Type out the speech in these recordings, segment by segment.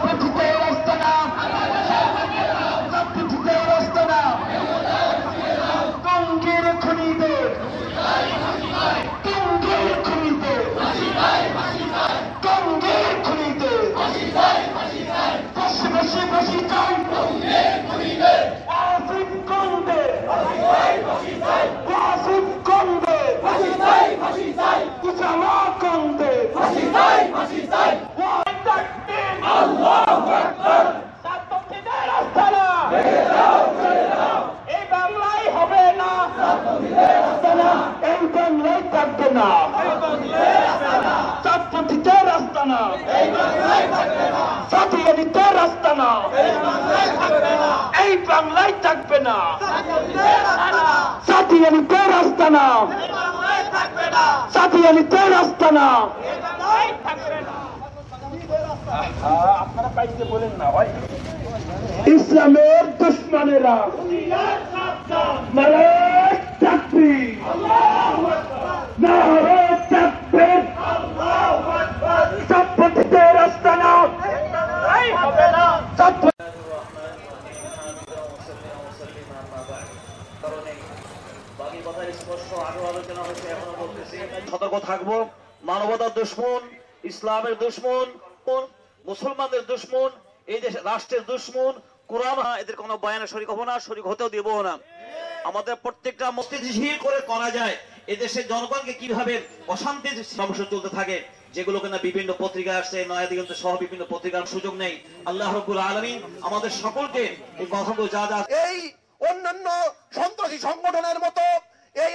পৃথিবীর আস্তানা, পৃথিবীর আস্তানা, টঙ্গীর খুনিদের, টঙ্গীর খুনিদের, টঙ্গীর খুনিদের, ফাঁসি ফাঁসি ফাঁসি চাই, আসিফ কন্দে, আসিফ কন্দে, উজামা কন্দে, ছাত্রছাত্রীদের আস্তানা, এই বাংলায় হবে না, এই বাংলায় থাকবে না, ছাত্রছাত্রীদের আস্তানা, ছাত্রীদের আস্তানা, এই বাংলায় থাকবে না, ছাত্রীদের আস্তানা, ছাত্রীদের আস্তানা। আপনারা পাইতে বলেন না ভাই, ইসলামের দুশ্মনেরা নারায়ে তাকবীর, নারায়ে তাকবীর, ছাত্রছাত্রীদের আস্তানা, এই হবে না। সতর্ক থাকবো। মানবতার দুশ্মন, ইসলামের দুশ্মন, মুসলমানদের দুশ্মন, এই দেশ রাষ্ট্রের দুশ্মন, কোরআন, এদের কোনো বয়ানে শরীক হবো না, শরীক হতেও দিব না। আমাদের প্রত্যেকটা মস্তিষ্ক করে করা যায় এদেশের জনগণকে কিভাবে অশান্তির সমস্যা চলতে থাকে, যেগুলো কিনা বিভিন্ন পত্রিকায় আসছে, নয়া দিগন্ত সহ বিভিন্ন পত্রিকার সুযোগ নেই। আল্লাহ রাব্বুল আলামিন আমাদের সকলকে এই কথাগুলো যা যা এই অন্যান্য সন্ত্রাসী সংগঠনের মতো এই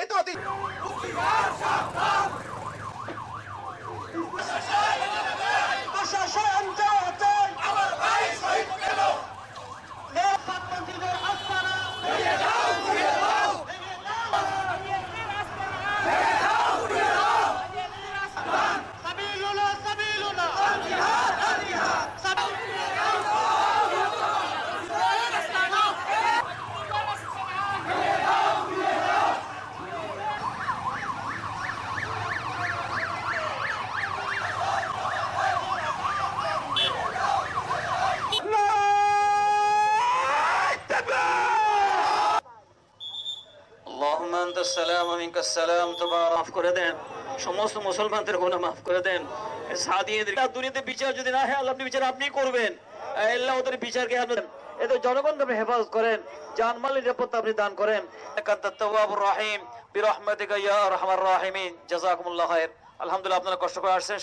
মাফ করে দেন, সমস্ত মুসলমানদের গুনাহ মাফ করে দেন। দুনিয়াতে বিচার যদি না হয় আল্লাহ বিচার আপনি করবেন, আল্লাহ ওদের বিচারকে এদের জনগণকে আপনি হেফাজত করেন, জানমালের নিরাপত্তা আপনি দান করেন। তাওয়াবুর রহিম বিরহমাতিকা ইয়া আরহামার রাহিমিন। জাযাকুমুল্লাহ খায়র। আলহামদুলিল্লাহ, আপনারা কষ্ট করে আসছেন।